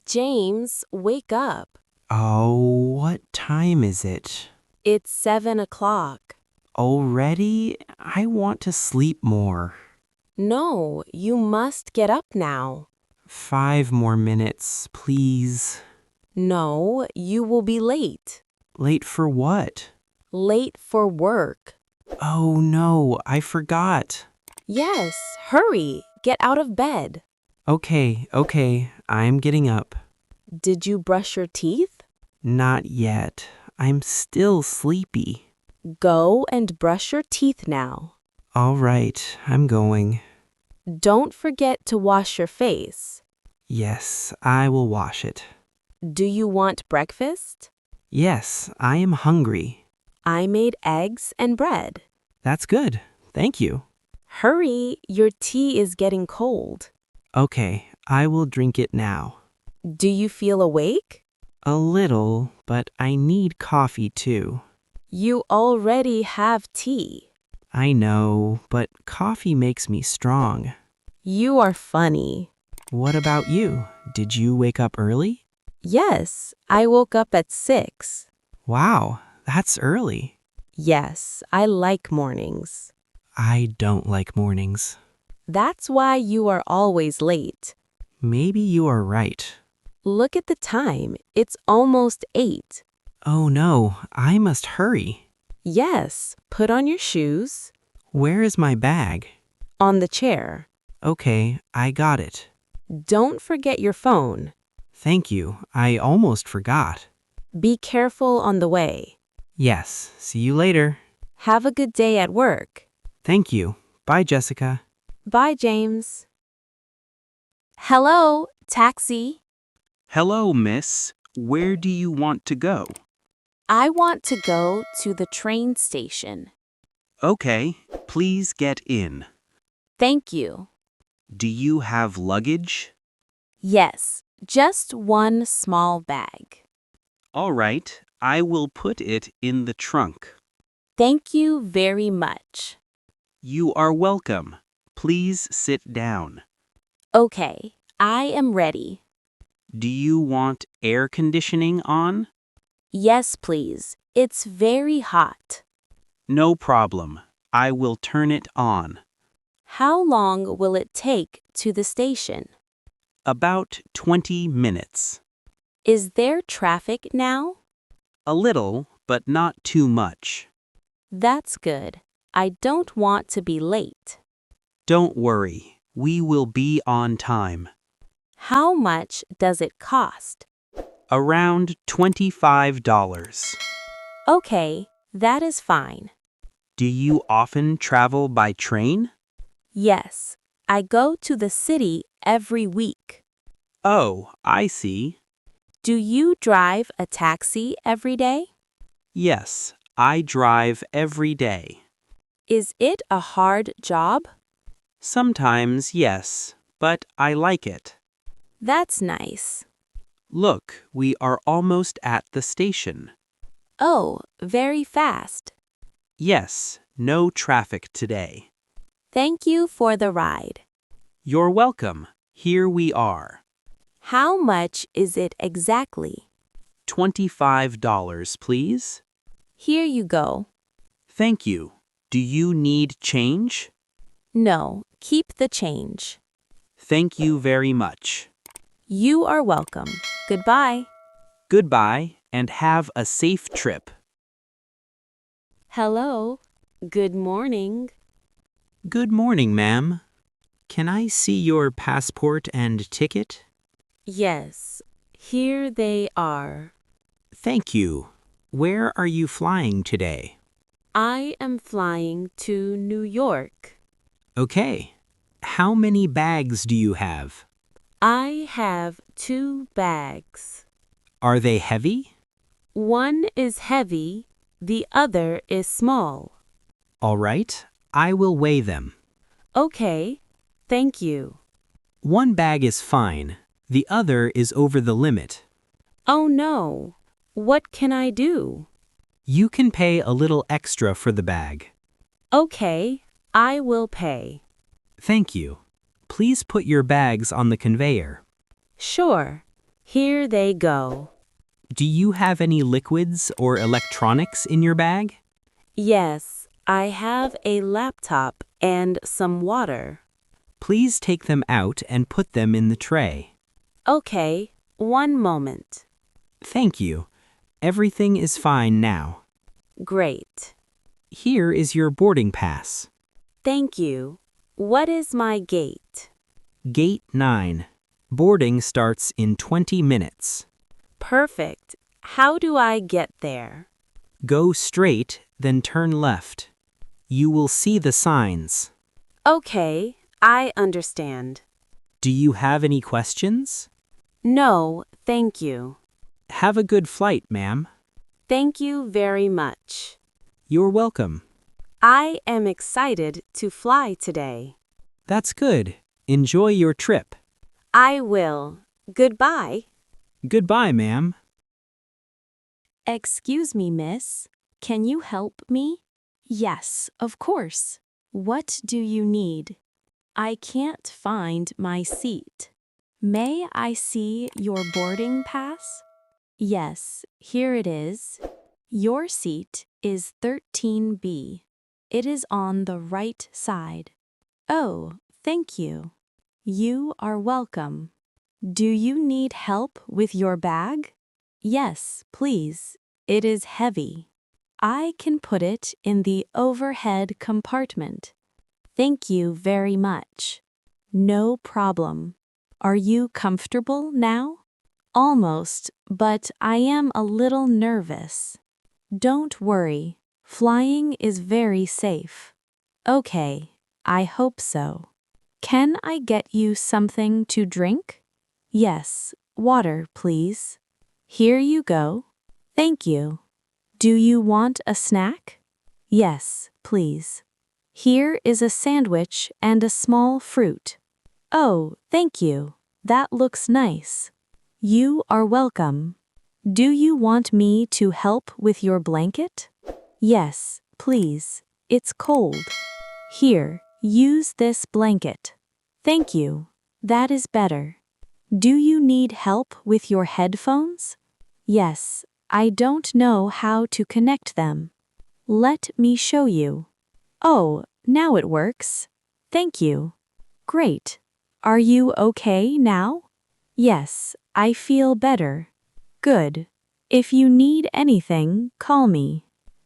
James, wake up. Oh, what time is it? It's 7 o'clock. Already? I want to sleep more. No, you must get up now. 5 more minutes, please. No, you will be late. Late for what? Late for work. Oh no, I forgot. Yes, hurry, get out of bed. Okay, I'm getting up. Did you brush your teeth? Not yet. I'm still sleepy. Go and brush your teeth now. All right, I'm going. Don't forget to wash your face. Yes, I will wash it. Do you want breakfast? Yes, I am hungry. I made eggs and bread. That's good. Thank you. Hurry, your tea is getting cold. Okay, I will drink it now. Do you feel awake? A little, but I need coffee too. You already have tea. I know, but coffee makes me strong. You are funny. What about you? Did you wake up early? Yes, I woke up at 6. Wow, that's early. Yes, I like mornings. I don't like mornings. That's why you are always late. Maybe you are right. Look at the time. It's almost 8. Oh no, I must hurry. Yes, put on your shoes. Where is my bag? On the chair. Okay, I got it. Don't forget your phone. Thank you, I almost forgot. Be careful on the way. Yes, see you later. Have a good day at work. Thank you. Bye, Jessica. Bye, James. Hello, taxi. Hello, miss. Where do you want to go? I want to go to the train station. Okay, please get in. Thank you. Do you have luggage? Yes, just one small bag. All right, I will put it in the trunk. Thank you very much. You are welcome. Please sit down. Okay, I am ready. Do you want air conditioning on? Yes, please. It's very hot. No problem. I will turn it on. How long will it take to the station? About 20 minutes. Is there traffic now? A little, but not too much. That's good. I don't want to be late. Don't worry. We will be on time. How much does it cost? Around $25. Okay, that is fine. Do you often travel by train? Yes, I go to the city every week. Oh, I see. Do you drive a taxi every day? Yes, I drive every day. Is it a hard job? Sometimes, yes, but I like it. That's nice. Look, we are almost at the station. Oh, very fast. Yes, no traffic today. Thank you for the ride. You're welcome. Here we are. How much is it exactly? $25, please. Here you go. Thank you. Do you need change? No, keep the change. Thank you very much. You are welcome. Goodbye. Goodbye, and have a safe trip. Hello. Good morning. Good morning, ma'am. Can I see your passport and ticket? Yes, here they are. Thank you. Where are you flying today? I am flying to New York. Okay. How many bags do you have? I have 2 bags. Are they heavy? One is heavy, the other is small. All right, I will weigh them. Okay, thank you. One bag is fine. The other is over the limit. Oh no, what can I do? You can pay a little extra for the bag. Okay, I will pay. Thank you. Please put your bags on the conveyor. Sure. Here they go. Do you have any liquids or electronics in your bag? Yes, I have a laptop and some water. Please take them out and put them in the tray. Okay, one moment. Thank you. Everything is fine now. Great. Here is your boarding pass. Thank you. What is my gate? Gate 9. Boarding starts in 20 minutes. Perfect. How do I get there? Go straight, then turn left. You will see the signs. Okay, I understand. Do you have any questions? No, thank you. Have a good flight, ma'am. Thank you very much. You're welcome. I am excited to fly today. That's good. Enjoy your trip. I will. Goodbye. Goodbye, ma'am. Excuse me, miss. Can you help me? Yes, of course. What do you need? I can't find my seat. May I see your boarding pass? Yes, here it is. Your seat is 13B. It is on the right side. Oh, thank you. You are welcome. Do you need help with your bag? Yes, please. It is heavy. I can put it in the overhead compartment. Thank you very much. No problem. Are you comfortable now? Almost, but I am a little nervous. Don't worry. Flying is very safe. Okay, I hope so. Can I get you something to drink? Yes, water, please. Here you go. Thank you. Do you want a snack? Yes, please. Here is a sandwich and a small fruit. Oh, thank you. That looks nice. You are welcome. Do you want me to help with your blanket? Yes, please. It's cold. Here, use this blanket. Thank you. That is better. Do you need help with your headphones? Yes, I don't know how to connect them. Let me show you. Oh, now it works. Thank you. Great. Are you okay now? Yes, I feel better. Good. If you need anything, call me.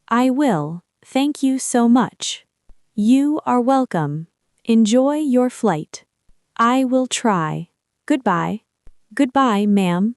I will. Thank you so much. You are welcome. Enjoy your flight. I will try. Goodbye. Goodbye, ma'am.